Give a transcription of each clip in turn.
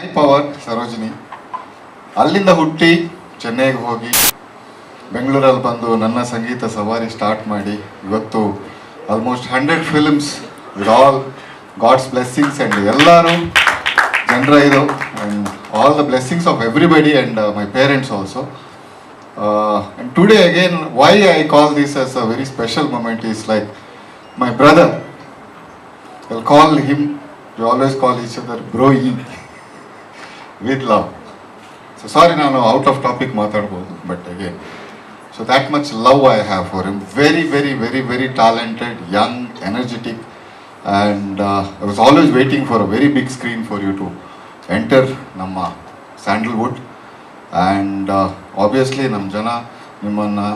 ಮೈ power Sarojini. ಅಲ್ಲಿಂದ ಹುಟ್ಟಿ ಚೆನ್ನೈಗೆ ಹೋಗಿ ಬೆಂಗಳೂರಲ್ಲಿ ಬಂದು ನನ್ನ ಸಂಗೀತ ಸವಾರಿ ಸ್ಟಾರ್ಟ್ ಮಾಡಿ ಇವತ್ತು almost 100 films with all gods blessings and ಎಲ್ಲರೂ ಜನರ ಇದು and all the blessings of everybody and my parents also. And today again, why I call this as a very special moment is like my brother. I'll call him, we always call each other bro with love. So sorry, ನಾನು out of topic ಮಾತಾಡ್ಬೋದು, but again so that much love I have for him. Very very very very talented, young, energetic, and I was always waiting for a very big screen for you to enter ನಮ್ಮ Sandalwood. And obviously ನಮ್ಮ ಜನ ನಿಮ್ಮನ್ನು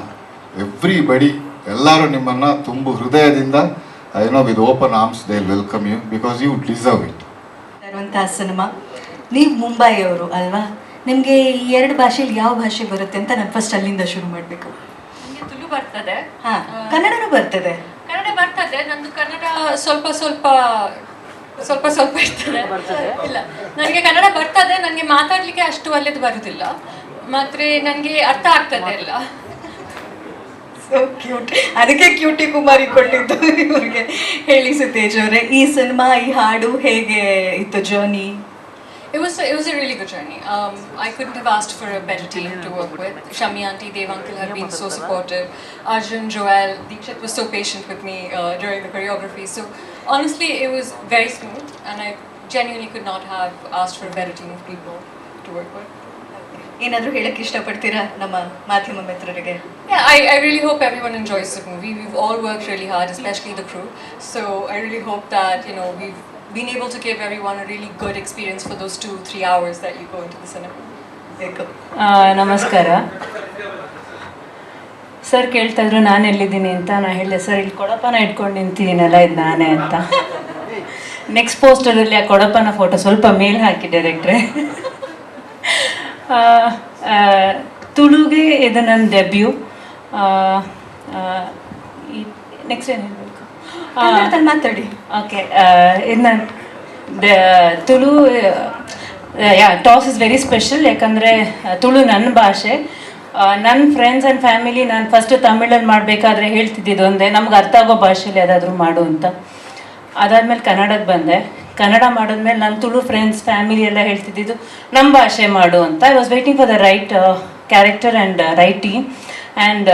everybody ಎಲ್ಲರೂ ನಿಮ್ಮನ್ನು ತುಂಬ ಹೃದಯದಿಂದ with open arms they welcome you because you deserve it. ಇರುವಂತಹ cinema. ನೀವು ಮುಂಬೈಯವರು ಅಲ್ವಾ? ನಿಮಗೆ ಈ 2 ಭಾಷೆಯಲ್ಲಿ ಯಾವ ಭಾಷೆ ಬರುತ್ತೆ ಅಂತ ನಾನು ಫಸ್ಟ್ ಅಲ್ಲಿಂದ ಶುರು ಮಾಡಬೇಕು. ನನಗೆ ತುಳು ಬರ್ತದೆ, ಕನ್ನಡನೂ ಬರ್ತದೆ. ಕನ್ನಡ ಬರ್ತದೆ. ನಂದು ಕನ್ನಡ ಸ್ವಲ್ಪ ಸ್ವಲ್ಪ ಸ್ವಲ್ಪ ಸ್ವಲ್ಪ ಇರ್ತದೆ. ಇಲ್ಲ, ನನಗೆ ಕನ್ನಡ ಬರ್ತದೆ. ನನಗೆ ಮಾತಾಡಲಿಕ್ಕೆ ಅಷ್ಟು ಒಳ್ಳೆದು ಬರುವುದಿಲ್ಲ, ಮಾತ್ರ ನನಗೆ ಅರ್ಥ ಆಗ್ತದೆ ಎಲ್ಲ. ಸೊ ಕ್ಯೂಟ್, ಅದಕ್ಕೆ ಕ್ಯೂಟಿ ಕುಮಾರಿ ಕೊಟ್ಟಿದ್ದು ಇವ್ರಿಗೆ. ಹೇಳಿ ಸುತೇಜ್ ಅವರೇ, ಈ ಸಿನಿಮಾ, ಈ ಹಾಡು ಹೇಗೆ ಇತ್ತು journey? It was a really good journey. I couldn't have asked for a better team to work with. Shami auntie, Dev uncle have been so supportive. Arjun, Joel, Deekshit was so patient with me during the choreography. So honestly, it was very smooth, and I genuinely could not have asked for a better team of people to work with. ಏನಾದರೂ ಹೇಳಕ್ಕೆ ಇಷ್ಟಪಡ್ತೀರಾ ನಮ್ಮ ಮಾಧ್ಯಮ ಮಿತ್ರರಿಗೆ? Yeah, I really hope everyone enjoys the movie. We've all worked really hard, especially the crew. So I really hope that, we've been able to give everyone a really good experience for those 2-3 hours that you go into the cinema. ನಮಸ್ಕಾರ sir. ಕೇಳ್ತಾ ಇದ್ರು ನಾನು ಎಲ್ಲಿದ್ದೀನಿ ಅಂತ. ನಾನು ಹೇಳಿದೆ, sir ಇಲ್ಲಿ ಕೊಡಪನ ಇಟ್ಕೊಂಡು ನಿಂತಿದ್ದೀನಲ್ಲ, ಇದು ನಾನೇ ಅಂತ. ನೆಕ್ಸ್ಟ್ ಪೋಸ್ಟರಲ್ಲಿ ಆ ಕೊಡಪನ ಫೋಟೋ ಸ್ವಲ್ಪ ಮೇಲೆ ಹಾಕಿ ಡೈರೆಕ್ಟ್ರೆ. ತುಳುಗೆ ಇದು ನನ್ನ ಡೆಬ್ಯೂ. ನೆಕ್ಸ್ಟ್ ಏನು ಹೇಳಬೇಕು? ಮಾತಾಡಿ. ಓಕೆ, ಇನ್ನು Tulu toss is very special. ಯಾಕಂದರೆ ತುಳು ನನ್ನ ಭಾಷೆ. ನನ್ನ ಫ್ರೆಂಡ್ಸ್ ಆ್ಯಂಡ್ ಫ್ಯಾಮಿಲಿ ನಾನು ಫಸ್ಟ್ ತಮಿಳಲ್ಲಿ ಮಾಡಬೇಕಾದ್ರೆ ಹೇಳ್ತಿದ್ದಿದ್ದು ಒಂದೇ, ನಮ್ಗೆ ಅರ್ಥ ಆಗೋ ಭಾಷೆಯಲ್ಲಿ ಯಾವುದಾದ್ರೂ ಮಾಡು ಅಂತ. ಅದಾದಮೇಲೆ ಕನ್ನಡಕ್ಕೆ ಬಂದೆ. ಕನ್ನಡ ಮಾಡಿದ್ಮೇಲೆ ನನ್ನ ತುಳು ಫ್ರೆಂಡ್ಸ್ ಫ್ಯಾಮಿಲಿ ಎಲ್ಲ ಹೇಳ್ತಿದ್ದಿದ್ದು ನಮ್ಮ ಭಾಷೆ ಮಾಡು ಅಂತ. I was waiting for the right character and right team, and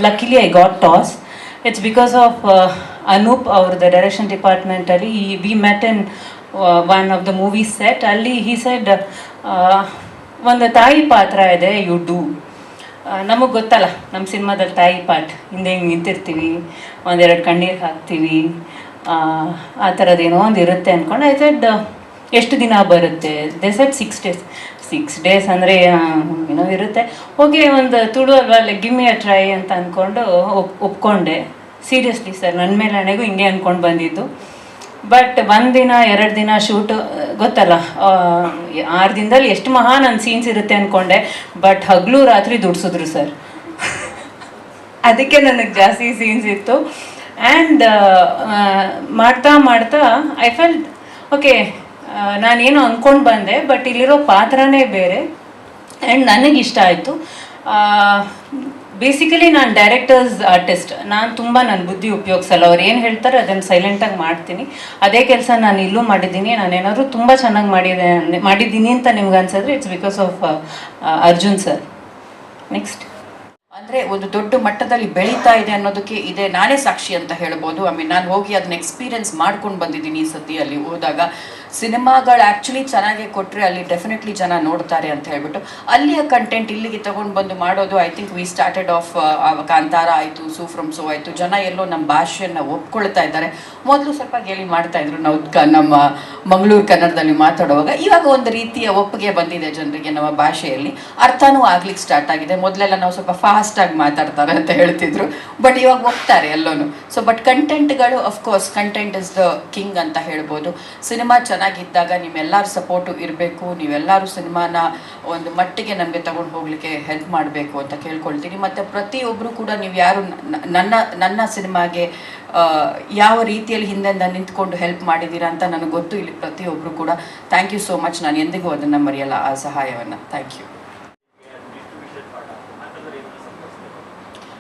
luckily I got toss. It's because of Anup, the direction department. We met in one of the movie set. He said, ಒಂದು ತಾಯಿ ಪಾತ್ರ ಇದೆ, you do. ನಮಗೆ ಗೊತ್ತಲ್ಲ, ನಮ್ಮ ಸಿನಿಮಾದಲ್ಲಿ ತಾಯಿ ಪಾಠ ಹಿಂದೆ ಹಿಂಗೆ ನಿಂತಿರ್ತೀವಿ, 1-2 ಕಣ್ಣೀರು ಹಾಕ್ತೀವಿ, ಆ ಥರದ್ದೇನೋ ಒಂದು ಇರುತ್ತೆ ಅಂದ್ಕೊಂಡು. ಐ ಸೆಡ್, ಎಷ್ಟು ದಿನ ಬರುತ್ತೆ? They said 6 days. 6 days ಅಂದರೆ ಏನೋ ಇರುತ್ತೆ. ಓಕೆ, ಒಂದು ತುಳು ಅಲ್ವಾ, ಗಿವ್ ಮಿ ಅ ಟ್ರೈ ಅಂತ ಅಂದ್ಕೊಂಡು ಒಪ್ಕೊಂಡೆ. ಸೀರಿಯಸ್ಲಿ ಸರ್, ನನ್ನ ಮೇಲೆ ನನಗೂ ಹಿಂಗೆ ಅಂದ್ಕೊಂಡು ಬಂದಿದ್ದು. ಬಟ್ 1 ದಿನ 2 ದಿನ ಶೂಟ್, ಗೊತ್ತಲ್ಲ, 6 ದಿನದಲ್ಲಿ ಎಷ್ಟು ನನ್ನ ಸೀನ್ಸ್ ಇರುತ್ತೆ ಅಂದ್ಕೊಂಡೆ. ಬಟ್ ಹಗಲು ರಾತ್ರಿ ದುಡ್ಸಿದ್ರು ಸರ್. ಅದಕ್ಕೆ ನನಗೆ ಜಾಸ್ತಿ ಸೀನ್ಸ್ ಇತ್ತು. ಆ್ಯಂಡ್ ಮಾಡ್ತಾ ಮಾಡ್ತಾ ಐ ಫೆಲ್ಟ್ ಓಕೆ, ನಾನೇನು ಅಂದ್ಕೊಂಡು ಬಂದೆ, ಬಟ್ ಇಲ್ಲಿರೋ ಪಾತ್ರನೇ ಬೇರೆ. ಆ್ಯಂಡ್ ನನಗಿಷ್ಟ ಆಯಿತು. ಬೇಸಿಕಲಿ ನಾನು ಡೈರೆಕ್ಟರ್ಸ್ ಆರ್ಟಿಸ್ಟ್. ನಾನು ತುಂಬ ನನ್ನ ಬುದ್ಧಿ ಉಪಯೋಗಿಸಲ್ಲ. ಅವ್ರು ಏನು ಹೇಳ್ತಾರೆ ಅದನ್ನು ಸೈಲೆಂಟಾಗಿ ಮಾಡ್ತೀನಿ. ಅದೇ ಕೆಲಸ ನಾನು ಇಲ್ಲೂ ಮಾಡಿದ್ದೀನಿ. ನಾನೇನಾದರೂ ತುಂಬ ಚೆನ್ನಾಗಿ ಮಾಡಿದ್ದೀನಿ ಅಂತ ನಿಮ್ಗೆ ಅನ್ಸಿದ್ರೆ it's because of Arjun sir. Next ಅಂದರೆ ಒಂದು ದೊಡ್ಡ ಮಟ್ಟದಲ್ಲಿ ಬೆಳೀತಾ ಇದೆ ಅನ್ನೋದಕ್ಕೆ ಇದೆ ನಾನೇ ಸಾಕ್ಷಿ ಅಂತ ಹೇಳ್ಬೋದು. ನಾನು ಹೋಗಿ ಅದನ್ನ ಎಕ್ಸ್ಪೀರಿಯನ್ಸ್ ಮಾಡ್ಕೊಂಡು ಬಂದಿದ್ದೀನಿ ಈ ಸತಿ. ಅಲ್ಲಿ ಹೋದಾಗ ಸಿನಿಮಾಗಳು ಆ್ಯಕ್ಚುಲಿ ಚೆನ್ನಾಗಿ ಕೊಟ್ಟರೆ ಅಲ್ಲಿ ಡೆಫಿನೆಟ್ಲಿ ಜನ ನೋಡ್ತಾರೆ ಅಂತ ಹೇಳ್ಬಿಟ್ಟು ಅಲ್ಲಿಯ ಕಂಟೆಂಟ್ ಇಲ್ಲಿಗೆ ತೊಗೊಂಡು ಬಂದು ಮಾಡೋದು. I think we started of Kantara ಆಯಿತು, ಸೂ ಫ್ರಮ್ ಸೋ ಆಯಿತು. ಜನ ಎಲ್ಲೋ ನಮ್ಮ ಭಾಷೆಯನ್ನು ಒಪ್ಕೊಳ್ತಾ ಇದ್ದಾರೆ. ಮೊದಲು ಸ್ವಲ್ಪ ಗೇಲಿ ಮಾಡ್ತಾಯಿದ್ರು ನಾವು ನಮ್ಮ ಮಂಗಳೂರು ಕನ್ನಡದಲ್ಲಿ ಮಾತಾಡುವಾಗ. ಇವಾಗ ಒಂದು ರೀತಿಯ ಒಪ್ಪಿಗೆ ಬಂದಿದೆ ಜನರಿಗೆ ನಮ್ಮ ಭಾಷೆಯಲ್ಲಿ. ಅರ್ಥನೂ ಆಗ್ಲಿಕ್ಕೆ ಸ್ಟಾರ್ಟ್ ಆಗಿದೆ. ಮೊದಲೆಲ್ಲ ನಾವು ಸ್ವಲ್ಪ ಫಾಸ್ಟಾಗಿ ಮಾತಾಡ್ತಾರೆ ಅಂತ ಹೇಳ್ತಿದ್ರು, ಬಟ್ ಇವಾಗ ಒಪ್ತಾರೆ ಎಲ್ಲೋನು. ಸೊ ಬಟ್ ಕಂಟೆಂಟ್ಗಳು, of course content is the king ಅಂತ ಹೇಳ್ಬೋದು. ಸಿನಿಮಾ ಚೆನ್ನಾಗಿದ್ದಾಗ ನಿಮ್ಮೆಲ್ಲರ ಸಪೋರ್ಟು ಇರಬೇಕು, ನೀವೆಲ್ಲರೂ ಸಿನಿಮಾನ ಒಂದು ಮಟ್ಟಿಗೆ ನಮಗೆ ತಗೊಂಡು ಹೋಗಲಿಕ್ಕೆ ಹೆಲ್ಪ್ ಮಾಡಬೇಕು ಅಂತ ಕೇಳ್ಕೊಳ್ತೀನಿ. ಮತ್ತು ಪ್ರತಿಯೊಬ್ಬರು ಕೂಡ ನೀವು ಯಾರು ನನ್ನ ಸಿನಿಮಾಗೆ ಯಾವ ರೀತಿಯಲ್ಲಿ ಹಿಂದೆಂದ ನಿಂತ್ಕೊಂಡು ಹೆಲ್ಪ್ ಮಾಡಿದ್ದೀರಾ ಅಂತ ನನಗೆ ಗೊತ್ತು. ಇಲ್ಲಿ ಪ್ರತಿಯೊಬ್ಬರು ಕೂಡ ಥ್ಯಾಂಕ್ ಯು ಸೋ ಮಚ್. ನಾನು ಎಂದಿಗೂ ಅದನ್ನು ಮರೆಯಲ್ಲ, ಆ ಸಹಾಯವನ್ನು. Thank you.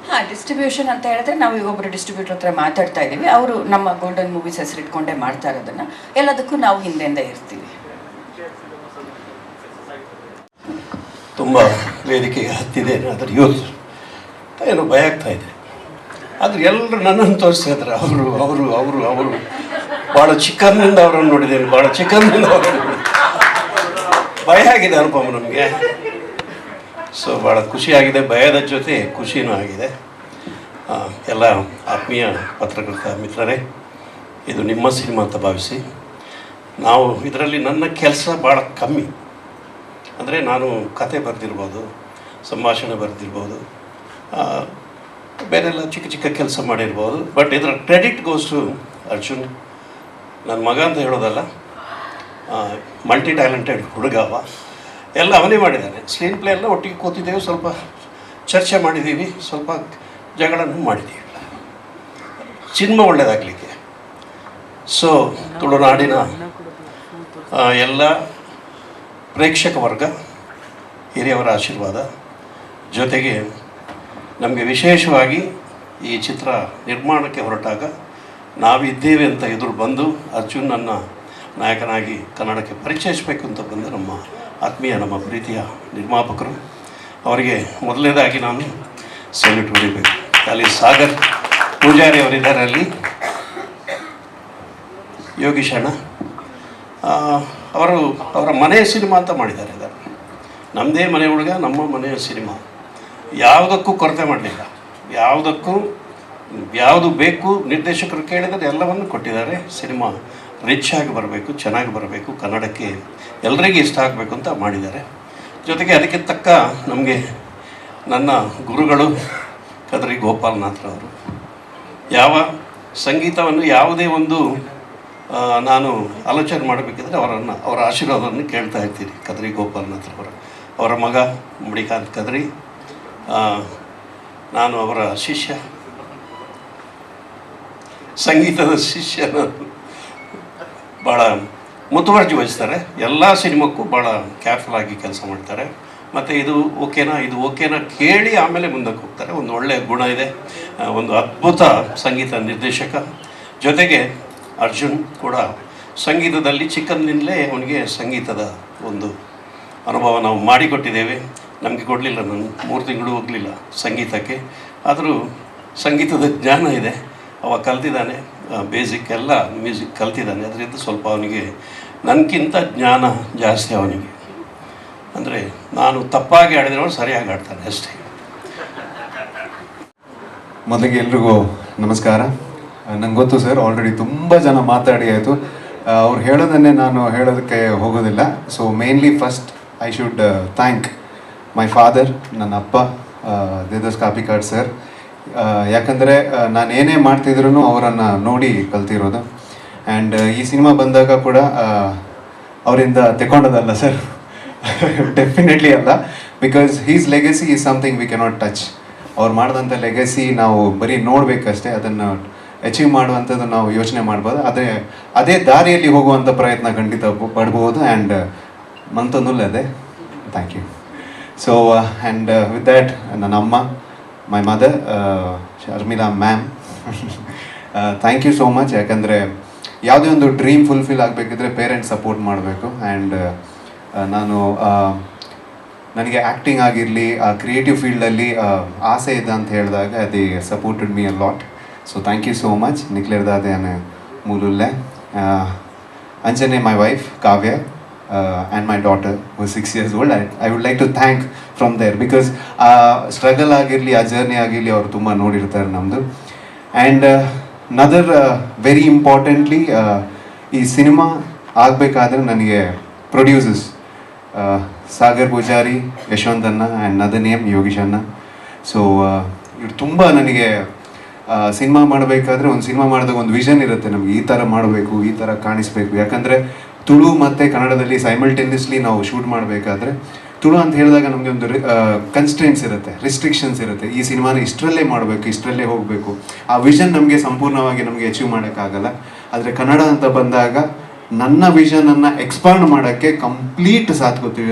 ಹಾಂ, ಡಿಸ್ಟ್ರಿಬ್ಯೂಷನ್ ಅಂತ ಹೇಳಿದ್ರೆ ನಾವು ಈಗ ಒಬ್ಬರು ಡಿಸ್ಟ್ರಿಬ್ಯೂಟರ್ ಹತ್ರ ಮಾತಾಡ್ತಾ ಇದ್ದೀವಿ. ಅವರು ನಮ್ಮ ಗೋಲ್ಡನ್ ಮೂವೀಸ್ ಹೆಸರಿಟ್ಕೊಂಡೇ ಮಾಡ್ತಾ ಇರೋದನ್ನು. ಎಲ್ಲದಕ್ಕೂ ನಾವು ಹಿಂದೆಂದ ಇರ್ತೀವಿ. ತುಂಬ ವೇದಿಕೆಗೆ ಹತ್ತಿದೆ, ಅದರ ಯೂಸ್ ಏನೋ ಭಯ ಆಗ್ತಾ ಇದೆ. ಆದರೆ ಎಲ್ಲರೂ ನನ್ನನ್ನು ತೋರಿಸ್ತಾ ಇದ್ದಾರೆ. ಅವರು ಭಾಳ ಚಿಕ್ಕಂದಿಂದ ಅವರನ್ನು ನೋಡಿದ್ದೇನೆ, ಭಾಳ ಚಿಕ್ಕಂದಿಂದ ಅವರನ್ನು ಭಯ ಆಗಿದೆ ಅನುಪಮ ನಮಗೆ. ಸೊ ಭಾಳ ಖುಷಿಯಾಗಿದೆ, ಭಯದ ಜೊತೆ ಖುಷಿನೂ ಆಗಿದೆ. ಎಲ್ಲ ಆತ್ಮೀಯ ಪತ್ರಕರ್ತ ಮಿತ್ರರೇ, ಇದು ನಿಮ್ಮ ಸಿನಿಮಾ ಅಂತ ಭಾವಿಸಿ. ನಾವು ಇದರಲ್ಲಿ ನನ್ನ ಕೆಲಸ ಭಾಳ ಕಮ್ಮಿ. ಅಂದರೆ ನಾನು ಕತೆ ಬರೆದಿರ್ಬೋದು, ಸಂಭಾಷಣೆ ಬರೆದಿರ್ಬೋದು, ಬೇರೆಲ್ಲ ಚಿಕ್ಕ ಚಿಕ್ಕ ಕೆಲಸ ಮಾಡಿರ್ಬೋದು. ಬಟ್ ಇದರ ಕ್ರೆಡಿಟ್ ಗೋಸ್ ಟು ಅರ್ಜುನ್. ನನ್ನ ಮಗ ಅಂತ ಹೇಳೋದಲ್ಲ, ಮಲ್ಟಿ ಟ್ಯಾಲೆಂಟೆಡ್ ಹುಡುಗ ಅವ. ಎಲ್ಲ ಅವನೇ ಮಾಡಿದ್ದಾನೆ. ಸ್ಕ್ರೀನ್ ಪ್ಲೇ ಎಲ್ಲ ಒಟ್ಟಿಗೆ ಕೂತಿದ್ದೇವೆ, ಸ್ವಲ್ಪ ಚರ್ಚೆ ಮಾಡಿದ್ದೀವಿ, ಸ್ವಲ್ಪ ಜಗಳನೂ ಮಾಡಿದ್ದೀವಿ ಸಿನಿಮಾ ಒಳ್ಳೆಯದಾಗಲಿಕ್ಕೆ. ಸೊ ತುಳುನಾಡಿನ ಎಲ್ಲ ಪ್ರೇಕ್ಷಕ ವರ್ಗ, ಹಿರಿಯವರ ಆಶೀರ್ವಾದ ಜೊತೆಗೆ ನಮಗೆ ವಿಶೇಷವಾಗಿ ಈ ಚಿತ್ರ ನಿರ್ಮಾಣಕ್ಕೆ ಹೊರಟಾಗ ನಾವಿದ್ದೇವೆ ಅಂತ ಎದುರು ಬಂದು ಅರ್ಜುನನ್ನು ನಾಯಕನಾಗಿ ಕನ್ನಡಕ್ಕೆ ಪರಿಚಯಿಸಬೇಕು ಅಂತ ಬಂದು ನಮ್ಮ ಆತ್ಮೀಯ, ನಮ್ಮ ಪ್ರೀತಿಯ ನಿರ್ಮಾಪಕರು, ಅವರಿಗೆ ಮೊದಲನೇದಾಗಿ ನಾನು ಸಲ್ಯೂಟ್ ಹೊಡಿಬೇಕು. ಅಲ್ಲಿ ಸಾಗರ್ ಪೂಜಾರಿ ಅವರಿದ್ದಾರೆ, ಅಲ್ಲಿ ಯೋಗೀಶ್ ಅಣ್ಣ, ಅವರ ಮನೆಯ ಸಿನಿಮಾ ಅಂತ ಮಾಡಿದ್ದಾರೆ. ಇದನ್ನು ನಮ್ಮದೇ ಮನೆ ಹುಡುಗ, ನಮ್ಮ ಮನೆಯ ಸಿನಿಮಾ. ಯಾವುದಕ್ಕೂ ಕೊರತೆ ಮಾಡಲಿಲ್ಲ, ಯಾವುದು ಬೇಕು ನಿರ್ದೇಶಕರು ಕೇಳಿದರೆ ಎಲ್ಲವನ್ನು ಕೊಟ್ಟಿದ್ದಾರೆ. ಸಿನಿಮಾ ರಿಚ್ ಆಗಿ ಬರಬೇಕು, ಚೆನ್ನಾಗಿ ಬರಬೇಕು, ಕನ್ನಡಕ್ಕೆ ಎಲ್ಲರಿಗೂ ಇಷ್ಟ ಆಗಬೇಕು ಅಂತ ಮಾಡಿದ್ದಾರೆ. ಜೊತೆಗೆ ಅದಕ್ಕೆ ತಕ್ಕ ನಮಗೆ ನನ್ನ ಗುರುಗಳು ಕದ್ರಿ ಗೋಪಾಲನಾಥ್ರವರು. ಯಾವ ಸಂಗೀತವನ್ನು ಯಾವುದೇ ಒಂದು ನಾನು ಆಲೋಚನೆ ಮಾಡಬೇಕಿದ್ರೆ ಅವರ ಆಶೀರ್ವಾದವನ್ನು ಕೇಳ್ತಾ ಇರ್ತೀನಿ. ಕದ್ರಿ ಗೋಪಾಲನಾಥ್ರವರು, ಅವರ ಮಗ ಮಣಿಕಾಂತ್ ಕದ್ರಿ, ನಾನು ಅವರ ಶಿಷ್ಯ, ಸಂಗೀತದ ಶಿಷ್ಯ. ಭಾಳ ಮುತುವರ್ಜಿ ವಹಿಸ್ತಾರೆ, ಎಲ್ಲ ಸಿನಿಮಾಕ್ಕೂ ಭಾಳ ಕೇರ್ಫುಲ್ ಆಗಿ ಕೆಲಸ ಮಾಡ್ತಾರೆ. ಮತ್ತು ಇದು ಓಕೆನಾ ಕೇಳಿ ಆಮೇಲೆ ಮುಂದಕ್ಕೆ ಹೋಗ್ತಾರೆ. ಒಂದು ಒಳ್ಳೆಯ ಗುಣ ಇದೆ, ಒಂದು ಅದ್ಭುತ ಸಂಗೀತ ನಿರ್ದೇಶಕ. ಜೊತೆಗೆ ಅರ್ಜುನ್ ಕೂಡ ಸಂಗೀತದಲ್ಲಿ ಚಿಕ್ಕಂದಿನಲ್ಲೇ ಅವನಿಗೆ ಸಂಗೀತದ ಒಂದು ಅನುಭವ ನಾವು ಮಾಡಿಕೊಟ್ಟಿದ್ದೇವೆ. ನಮಗೆ ಕೊಡಲಿಲ್ಲ, ನಾನು 3 ತಿಂಗಳು ಹೋಗಲಿಲ್ಲ ಸಂಗೀತಕ್ಕೆ, ಆದರೂ ಸಂಗೀತದ ಜ್ಞಾನ ಇದೆ. ಅವ ಕಲ್ತಿದ್ದಾನೆ, ಬೇಸಿಕ್ ಎಲ್ಲ ಮ್ಯೂಸಿಕ್ ಕಲ್ತಿದ್ದಾನೆ. ಅದರಿಂದ ಸ್ವಲ್ಪ ಅವನಿಗೆ ನನಗಿಂತ ಜ್ಞಾನ ಜಾಸ್ತಿ ಅವನಿಗೆ. ಅಂದರೆ ನಾನು ತಪ್ಪಾಗಿ ಆಡಿದ್ರೆ ಅವನು ಸರಿಯಾಗಿ ಆಡ್ತಾನೆ ಅಷ್ಟೇ. ಮೊದಲಿಗೆ ಎಲ್ರಿಗೂ ನಮಸ್ಕಾರ. ನಂಗೆ ಗೊತ್ತು ಸರ್, ಆಲ್ರೆಡಿ ತುಂಬ ಜನ ಮಾತಾಡಿ ಆಯಿತು. ಅವ್ರು ಹೇಳೋದನ್ನೇ ನಾನು ಹೇಳೋದಕ್ಕೆ ಹೋಗೋದಿಲ್ಲ. So mainly first I should thank my father, ನನ್ನ ಅಪ್ಪ ದೇವದಾಸ್ ಕಾಪಿಕಾಡ್ ಸರ್. ಯಾಕಂದರೆ ನಾನು ಏನೇ ಮಾಡ್ತಿದ್ರು ಅವರನ್ನು ನೋಡಿ ಕಲ್ತಿರೋದು. ಆ್ಯಂಡ್ ಈ ಸಿನಿಮಾ ಬಂದಾಗ ಕೂಡ ಅವರಿಂದ ತೆಕೊಂಡೋದಲ್ಲ ಸರ್, ಡೆಫಿನೆಟ್ಲಿ ಅಲ್ಲ. Because his legacy is something we cannot touch. ಅವ್ರು ಮಾಡಿದಂಥ ಲೆಗಸಿ ನಾವು ಬರೀ ನೋಡಬೇಕಷ್ಟೇ, ಅದನ್ನು ಅಚೀವ್ ಮಾಡುವಂಥದ್ದು ನಾವು ಯೋಚನೆ ಮಾಡ್ಬೋದು. ಅದೇ ದಾರಿಯಲ್ಲಿ ಹೋಗುವಂಥ ಪ್ರಯತ್ನ ಖಂಡಿತ ಪಡ್ಬೋದು. ಆ್ಯಂಡ್ ಮಂತೊಂದುಲ್ಲ ಅದೇ. Thank you. So and with that ನನ್ನ ಅಮ್ಮ, my mother Sharmila ma'am, thank you so much. ಯಾಕಂದರೆ ಯಾವುದೇ ಒಂದು ಡ್ರೀಮ್ ಫುಲ್ಫಿಲ್ ಆಗಬೇಕಿದ್ರೆ ಪೇರೆಂಟ್ಸ್ ಸಪೋರ್ಟ್ ಮಾಡಬೇಕು. ಆ್ಯಂಡ್ ನನಗೆ ಆ್ಯಕ್ಟಿಂಗ್ ಆಗಿರಲಿ, ಕ್ರಿಯೇಟಿವ್ ಫೀಲ್ಡಲ್ಲಿ ಆಸೆ ಇದೆ ಅಂತ ಹೇಳಿದಾಗ they supported me a lot. So thank you so much. ನಿಕ್ಲೇರ್ದಾದೆ ಮೂಲುಲ್ಲೆ ಅಂಜನೆ, my wife Kavya, and my daughter who is 6 years old. I would like to thank from there because struggle ಆಗಿರಲಿ, ಆ ಜರ್ನಿ ಆಗಿರಲಿ ಅವರು ತುಂಬ ನೋಡಿರ್ತಾರೆ ನಮ್ಮದು. ಆ್ಯಂಡ್ ನದರ್ ವೆರಿ ಇಂಪಾರ್ಟೆಂಟ್ಲಿ, ಈ ಸಿನಿಮಾ ಆಗಬೇಕಾದ್ರೆ ನನಗೆ ಪ್ರೊಡ್ಯೂಸರ್ಸ್ ಸಾಗರ್ ಪೂಜಾರಿ, ಯಶವಂತ್ ಅಣ್ಣ ಆ್ಯಂಡ್ ನದರ್ ನೇಮ್ ಯೋಗೀಶ್ ಅಣ್ಣ. ಸೊ ಇವ್ರು ತುಂಬ ನನಗೆ ಸಿನಿಮಾ ಮಾಡಬೇಕಾದ್ರೆ, ಒಂದು ಸಿನಿಮಾ ಮಾಡಿದಾಗ ಒಂದು ವಿಷನ್ ಇರುತ್ತೆ ನಮಗೆ, ಈ ಥರ ಮಾಡಬೇಕು, ಈ ಥರ ಕಾಣಿಸ್ಬೇಕು. ಯಾಕಂದರೆ ತುಳು ಮತ್ತು ಕನ್ನಡದಲ್ಲಿ ಸೈಮಲ್ಟೇನಿಯಸ್ಲಿ ನಾವು ಶೂಟ್ ಮಾಡಬೇಕಾದ್ರೆ ತುಳು ಅಂತ ಹೇಳಿದಾಗ ನಮಗೆ ಒಂದು ಕನ್ಸ್ಟ್ರೆಂಟ್ಸ್ ಇರುತ್ತೆ, ರಿಸ್ಟ್ರಿಕ್ಷನ್ಸ್ ಇರುತ್ತೆ. ಈ ಸಿನಿಮಾನ ಇಷ್ಟರಲ್ಲೇ ಮಾಡಬೇಕು, ಇಷ್ಟರಲ್ಲೇ ಹೋಗಬೇಕು, ಆ ವಿಷನ್ ನಮಗೆ ಸಂಪೂರ್ಣವಾಗಿ ನಮಗೆ ಅಚೀವ್ ಮಾಡೋಕ್ಕಾಗಲ್ಲ. ಆದರೆ ಕನ್ನಡ ಅಂತ ಬಂದಾಗ ನನ್ನ ವಿಷನನ್ನು ಎಕ್ಸ್ಪಾಂಡ್ ಮಾಡೋಕ್ಕೆ ಕಂಪ್ಲೀಟ್ ಸಾಥ್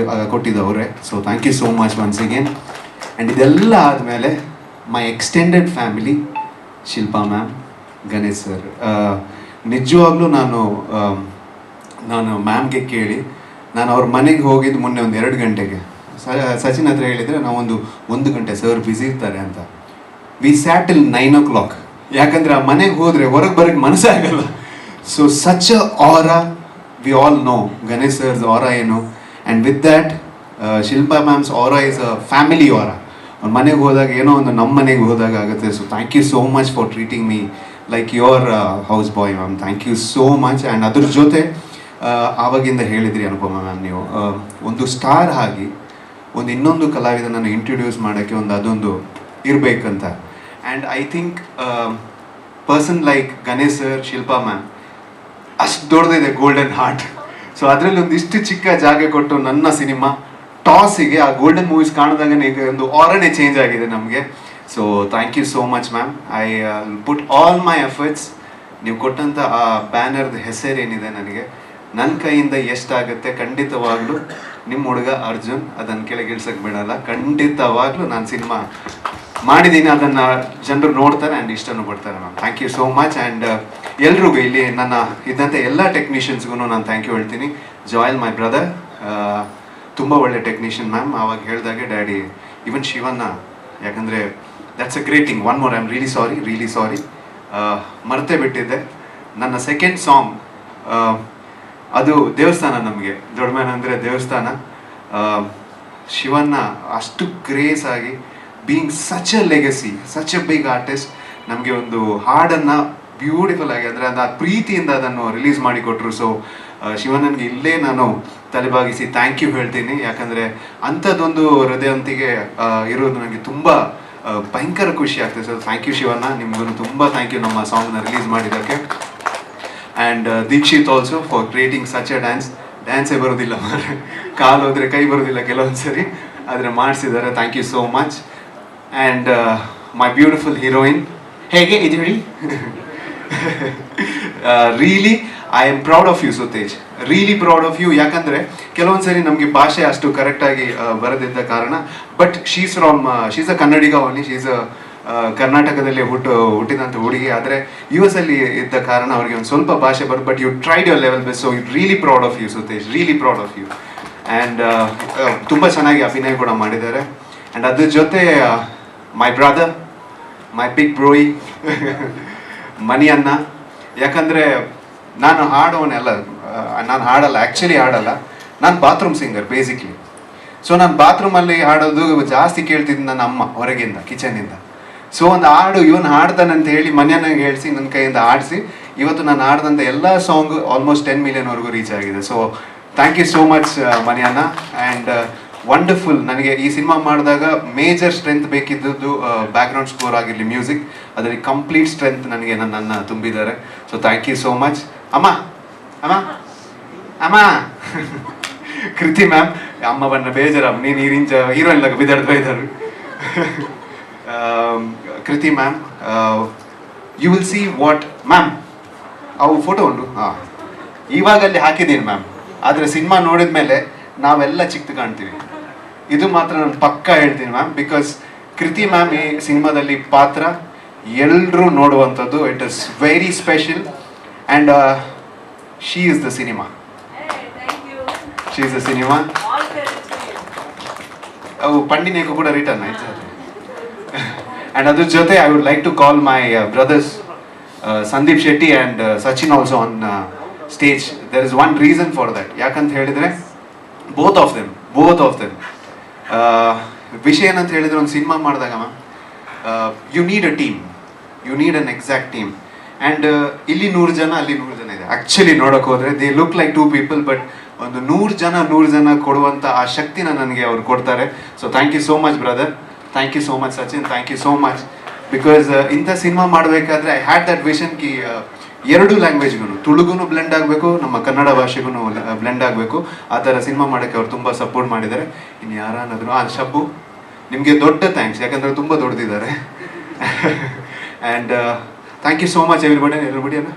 ಕೊಟ್ಟಿದ್ದವ್ರೆ. So thank you so much once again. And ಇದೆಲ್ಲ ಆದಮೇಲೆ my extended family, Shilpa ma'am, Ganesh sir, ನಿಜವಾಗ್ಲೂ ನಾನು ಮ್ಯಾಮ್ಗೆ ಕೇಳಿ ನಾನು ಅವ್ರ ಮನೆಗೆ ಹೋಗಿದ್ದು ಮೊನ್ನೆ ಒಂದು 2 ಗಂಟೆಗೆ. ಸಚಿನ್ ಹತ್ರ ಹೇಳಿದರೆ ನಾವೊಂದು 1 ಗಂಟೆ ಸರ್ ಬ್ಯುಸಿ ಇರ್ತಾರೆ ಅಂತ. We sat till 9 o'clock. ಯಾಕಂದರೆ ಆ ಮನೆಗೆ ಹೋದರೆ ಹೊರಗೆ ಬರೋಕ್ಕೆ ಮನಸ್ಸೇ ಆಗಲ್ಲ. So such a aura, we all know Ganesh sir's aura ಏನು. And with that Shilpa ma'am's aura is a family aura. ಅವ್ರ ಮನೆಗೆ ಹೋದಾಗ ಏನೋ ಒಂದು ನಮ್ಮ ಮನೆಗೆ ಹೋದಾಗ ಆಗುತ್ತೆ. So thank you so much for treating me like your house boy ma'am. Thank you so much. And ಅದ್ರ ಜೊತೆ ಆವಾಗಿಂದ ಹೇಳಿದ್ರಿ ಅನುಪಮ ಮ್ಯಾಮ್, ನೀವು ಒಂದು ಸ್ಟಾರ್ ಆಗಿ ಒಂದು ಇನ್ನೊಂದು ಕಲಾವಿದನನ್ನು ಇಂಟ್ರೊಡ್ಯೂಸ್ ಮಾಡೋಕ್ಕೆ ಅದೊಂದು ಇರಬೇಕಂತ. And I think person like Ganesh sir, Shilpa ma'am ಅಷ್ಟು ದೊಡ್ಡದಿದೆ ಗೋಲ್ಡನ್ ಹಾರ್ಟ್. ಸೊ ಅದರಲ್ಲಿ ಒಂದಿಷ್ಟು ಚಿಕ್ಕ ಜಾಗ ಕೊಟ್ಟು ನನ್ನ ಸಿನಿಮಾ ಟಾಸಿಗೆ ಆ ಗೋಲ್ಡನ್ ಮೂವೀಸ್ ಕಾಣಿದಾಗ ಈಗ ಒಂದು ಆರನೇ ಚೇಂಜ್ ಆಗಿದೆ ನಮಗೆ. So thank you so much ma'am. I put all my efforts. ನೀವು ಕೊಟ್ಟಂಥ ಆ ಬ್ಯಾನರ್ದ ಹೆಸರೇನಿದೆ ನನಗೆ ನನ್ನ ಕೈಯಿಂದ ಎಷ್ಟಾಗುತ್ತೆ ಖಂಡಿತವಾಗ್ಲೂ ನಿಮ್ಮ ಹುಡುಗ ಅರ್ಜುನ್ ಅದನ್ನು ಕೆಳಗಿಳಿಸಕ್ಕೆ ಬಿಡಲ್ಲ. ಖಂಡಿತವಾಗ್ಲೂ ನಾನು ಸಿನಿಮಾ ಮಾಡಿದ್ದೀನಿ, ಅದನ್ನು ಜನರು ನೋಡ್ತಾರೆ ಆ್ಯಂಡ್ ಇಷ್ಟನೂ ಪಡ್ತಾರೆ ma'am. Thank you so much. And ಎಲ್ರಿಗೂ ಇಲ್ಲಿ ನನ್ನ ಇದ್ದಂಥ ಎಲ್ಲ ಟೆಕ್ನಿಷಿಯನ್ಸ್ಗೂ ನಾನು ಥ್ಯಾಂಕ್ ಯು ಹೇಳ್ತೀನಿ. ಜಾಯಲ್ ಮೈ ಬ್ರದರ್, ತುಂಬ ಒಳ್ಳೆ ಟೆಕ್ನಿಷಿಯನ್ ಮ್ಯಾಮ್. ಆವಾಗ ಹೇಳಿದಾಗೆ ಡ್ಯಾಡಿ, ಈವನ್ ಶಿವನ್ನ, ಯಾಕಂದರೆ that's a great thing. One more, I am really sorry ಮರ್ತೇ ಬಿಟ್ಟಿದ್ದೆ. ನನ್ನ ಸೆಕೆಂಡ್ ಸಾಂಗ್ ಅದು ದೇವಸ್ಥಾನ. ನಮಗೆ ದೊಡ್ಡಮನೆ ಅಂದರೆ ದೇವಸ್ಥಾನ. ಶಿವನ್ನ ಅಷ್ಟು ಗ್ರೇಸ್ ಆಗಿ being such a legacy, such a big artist, ನಮಗೆ ಒಂದು ಹಾಡನ್ನು ಬ್ಯೂಟಿಫುಲ್ ಆಗಿ ಅಂದರೆ ಅದು ಆ ಪ್ರೀತಿಯಿಂದ ಅದನ್ನು ರಿಲೀಸ್ ಮಾಡಿಕೊಟ್ರು. ಸೊ ಶಿವಣ್ಣನಿಗೆ ಇಲ್ಲೇ ನಾನು ತಲೆಬಾಗಿಸಿ ಥ್ಯಾಂಕ್ ಯು ಹೇಳ್ತೀನಿ. ಯಾಕಂದರೆ ಅಂಥದ್ದೊಂದು ಹೃದಯವಂತಿಗೆ ಇರೋದು ನನಗೆ ತುಂಬ ಭಯಂಕರ ಖುಷಿ ಆಗ್ತದೆ. ಸೊ ಥ್ಯಾಂಕ್ ಯು ಶಿವಣ್ಣ, ನಿಮಗೂ ತುಂಬ ಥ್ಯಾಂಕ್ ಯು ನಮ್ಮ ಸಾಂಗ್ನ ರಿಲೀಸ್ ಮಾಡಿದ್ದಕ್ಕೆ. And Dikshit also for creating such a ಡ್ಯಾನ್ಸೇ ಬರೋದಿಲ್ಲ, ಕಾಲು ಹೋದರೆ ಕೈ ಬರೋದಿಲ್ಲ ಕೆಲವೊಂದು ಸರಿ, ಆದರೆ ಮಾಡಿಸಿದ್ದಾರೆ. Thank you so much. And my beautiful heroine, ಹೇಗೆ ಇದು ಹೇಳಿ. Really I am proud of you Sutej, really proud of you. ಯಾಕಂದರೆ ಕೆಲವೊಂದು ಸರಿ ನಮಗೆ ಭಾಷೆ ಅಷ್ಟು ಕರೆಕ್ಟಾಗಿ ಬರದಿದ್ದ ಕಾರಣ, but she's a Kannadiga only, she's a ಕರ್ನಾಟಕದಲ್ಲಿ ಹುಟ್ಟಿದಂಥ ಹುಡುಗಿ. ಆದರೆ US ಅಲ್ಲಿ ಇದ್ದ ಕಾರಣ ಅವ್ರಿಗೆ ಒಂದು ಸ್ವಲ್ಪ ಭಾಷೆ but you tried your level best. So you really proud of you Sutesh, really proud of you. And ತುಂಬ ಚೆನ್ನಾಗಿ ಅಭಿನಯ ಕೂಡ ಮಾಡಿದ್ದಾರೆ. ಆ್ಯಂಡ್ ಅದ್ರ ಜೊತೆ ಮೈ ಬ್ರದರ್, ಮೈ ಬಿಗ್ ಬ್ರೋಯಿ ಮನಿ ಅನ್ನ. ಯಾಕಂದರೆ ನಾನು ಹಾಡೋನೆಲ್ಲ, ನಾನು ಹಾಡಲ್ಲ, ಆ್ಯಕ್ಚುಲಿ ಹಾಡಲ್ಲ, ನಾನು ಬಾತ್ರೂಮ್ ಸಿಂಗರ್ ಬೇಸಿಕ್ಲಿ. ಸೊ ನಾನು ಬಾತ್ರೂಮಲ್ಲಿ ಹಾಡೋದು ಜಾಸ್ತಿ ಕೇಳ್ತಿದ್ದು ನನ್ನ ಅಮ್ಮ ಹೊರಗಿಂದ, ಕಿಚನಿಂದ. ಸೊ ಒಂದು ಹಾಡು ಇವನು ಹಾಡ್ತಾನೆ ಅಂತ ಹೇಳಿ ಮನೆಯನ್ನಾಗ ಹೇಳಿಸಿ ನನ್ನ ಕೈಯಿಂದ ಆಡಿಸಿ ಇವತ್ತು ನಾನು ಹಾಡ್ದಂಥ ಎಲ್ಲ ಸಾಂಗ್ ಆಲ್ಮೋಸ್ಟ್ 10 million ರೀಚ್ ಆಗಿದೆ. So thank you so much ಮನಿಯನ್ನ. And wonderful. ನನಗೆ ಈ ಸಿನಿಮಾ ಮಾಡಿದಾಗ ಮೇಜರ್ ಸ್ಟ್ರೆಂತ್ ಬೇಕಿದ್ದದ್ದು ಬ್ಯಾಕ್ಗ್ರೌಂಡ್ ಸ್ಕೋರ್ ಆಗಿರಲಿ, ಮ್ಯೂಸಿಕ್, ಅದರಲ್ಲಿ ಕಂಪ್ಲೀಟ್ ಸ್ಟ್ರೆಂತ್ ನನಗೆ ನನ್ನನ್ನು ತುಂಬಿದ್ದಾರೆ. So thank you so much. ಅಮ್ಮ ಅಮ್ಮ ಅಮ್ಮ ಕೃತಿ ಮ್ಯಾಮ್, ಅಮ್ಮ ಬಣ್ಣ ಬೇಜಾರಮ್ಮ, ನೀನು ಹೀರೋಯಿನ್ ಲಾಗ ಬಿದ್ದಾಡ್ತಾ ಇದ್ದಾರೆ. Kriti ma'am, you will see what ma'am, ಅವು ಫೋಟೋ ಉಂಟು, ಹಾಂ ಇವಾಗ ಅಲ್ಲಿ ಹಾಕಿದ್ದೀನಿ ಮ್ಯಾಮ್. ಆದರೆ ಸಿನಿಮಾ ನೋಡಿದ ಮೇಲೆ ನಾವೆಲ್ಲ ಚಿಕ್ಕದು ಕಾಣ್ತೀವಿ, ಇದು ಮಾತ್ರ ನಾನು ಪಕ್ಕಾ ಹೇಳ್ತೀನಿ ಮ್ಯಾಮ್. ಬಿಕಾಸ್ ಕೃತಿ ಮ್ಯಾಮ್ ಈ ಸಿನಿಮಾದಲ್ಲಿ ಪಾತ್ರ ಎಲ್ಲರೂ ನೋಡುವಂಥದ್ದು. It is very special. And she is the cinema, she is the cinema. ಅವು ಪಂಡಿನೇಗೂ ಕೂಡ ರಿಟರ್ನ್ ಆಯ್ತು. ಆ್ಯಂಡ್ ಅದ್ರ ಜೊತೆ I would like to call my brothers Sandeep Shetty and Sachin also on stage. There is one reason for that. ಯಾಕಂತ ಹೇಳಿದರೆ both of them ವಿಷಯ ಏನಂತ ಹೇಳಿದರೆ, ಒಂದು ಸಿನಿಮಾ ಮಾಡಿದಾಗ ma'am you need a team, you need an exact team. And ಇಲ್ಲಿ 100 ಜನ, ಅಲ್ಲಿ 100 ಜನ ಇದೆ. ಆ್ಯಕ್ಚುಲಿ ನೋಡೋಕೆ ಹೋದರೆ they look like 2 people, but ಒಂದು 100 ಜನ ಕೊಡುವಂಥ ಆ ಶಕ್ತಿನ ನನಗೆ ಅವ್ರು ಕೊಡ್ತಾರೆ. So thank you so much brother, thank you so much Sachin, thank you so much. Because ಇಂಥ ಸಿನಿಮಾ ಮಾಡಬೇಕಾದ್ರೆ ಐ ಹ್ಯಾಡ್ ದಟ್ ವಿಷನ್ ಕಿ ಎರಡು ಲ್ಯಾಂಗ್ವೇಜ್ಗೂ ತುಳುಗೂ ಬ್ಲೆಂಡ್ ಆಗಬೇಕು, ನಮ್ಮ ಕನ್ನಡ ಭಾಷೆಗೂ ಬ್ಲೆಂಡ್ ಆಗಬೇಕು. ಆ ಥರ ಸಿನಿಮಾ ಮಾಡೋಕ್ಕೆ ಅವ್ರು ತುಂಬ ಸಪೋರ್ಟ್ ಮಾಡಿದ್ದಾರೆ. ಇನ್ನು ಯಾರನ್ನಾದರೂ ಶಬ್ಬು, ನಿಮಗೆ ದೊಡ್ಡ ಥ್ಯಾಂಕ್ಸ್, ಯಾಕಂದರೆ ತುಂಬ ದೊಡ್ಡದಿದ್ದಾರೆ. And thank you so much everybody ಅನ್ನ.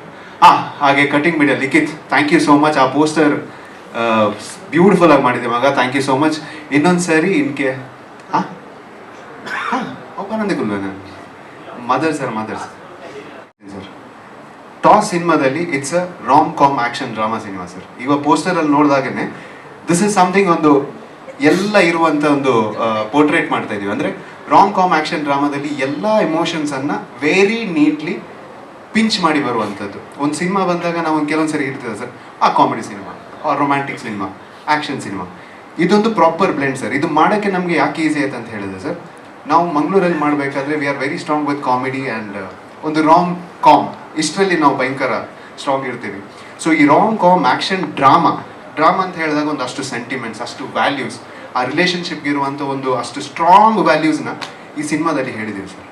ಹಾಗೆ cutting media Likhith, thank you so much. ಆ ಪೋಸ್ಟರ್ ಬ್ಯೂಟಿಫುಲ್ ಆಗಿ ಮಾಡಿದೆ ಮಗ, ಥ್ಯಾಂಕ್ ಯು ಸೋ ಮಚ್. ಇನ್ನೊಂದು ಸರಿ ಇನ್ಕೆ ಒಬ್ಬನಂದಿಲ್ಲ ನಾನು ಮದರ್ ಸರ್ ಟಾಸ್ ಸಿನಿಮಾದಲ್ಲಿ it's a rom com action drama cinema sir. ಈಗ ಪೋಸ್ಟರಲ್ಲಿ ನೋಡಿದಾಗೇ ದಿಸ್ ಇಸ್ ಸಮಥಿಂಗ್ ಒಂದು ಎಲ್ಲ ಇರುವಂಥ ಒಂದು ಪೋರ್ಟ್ರೇಟ್ ಮಾಡ್ತಾ ಇದೀವಿ. ಅಂದರೆ ರಾಮ್ ಕಾಮ್ ಆಕ್ಷನ್ ಡ್ರಾಮಾದಲ್ಲಿ ಎಲ್ಲ ಎಮೋಷನ್ಸನ್ನು ವೆರಿ ನೀಟ್ಲಿ ಪಿಂಚ್ ಮಾಡಿ ಬರುವಂಥದ್ದು. ಒಂದು ಸಿನಿಮಾ ಬಂದಾಗ ನಾವು ಒಂದು ಕೆಲವೊಂದು ಸರಿ ಇರ್ತದೆ sir, comedy cinema, romantic cinema, action cinema, ಇದೊಂದು ಪ್ರಾಪರ್ ಬ್ಲೆಂಡ್ ಸರ್. ಇದು ಮಾಡೋಕ್ಕೆ ನಮಗೆ ಯಾಕೆ ಈಸಿ ಆಯ್ತು ಅಂತ ಹೇಳಿದ್ರೆ ಸರ್, ನಾವು ಮಂಗಳೂರಲ್ಲಿ ಮಾಡಬೇಕಾದ್ರೆ we are very strong with comedy and ಒಂದು ರಾಮ್ ಕಾಮ್, ಇಷ್ಟರಲ್ಲಿ ನಾವು ಭಯಂಕರ ಸ್ಟ್ರಾಂಗ್ ಇರ್ತೀವಿ. ಸೊ ಈ ರಾಮ್ ಕಾಮ್ ಆ್ಯಕ್ಷನ್ ಡ್ರಾಮಾ ಅಂತ ಹೇಳಿದಾಗ ಒಂದು ಅಷ್ಟು ಸೆಂಟಿಮೆಂಟ್ಸ್, ಅಷ್ಟು ವ್ಯಾಲ್ಯೂಸ್, ಆ ರಿಲೇಷನ್ಶಿಪ್ಗೆ ಇರುವಂಥ ಒಂದು ಅಷ್ಟು ಸ್ಟ್ರಾಂಗ್ ವ್ಯಾಲ್ಯೂಸ್ನ ಈ ಸಿನಿಮಾದಲ್ಲಿ ಹೇಳಿದ್ದೀವಿ ಸರ್.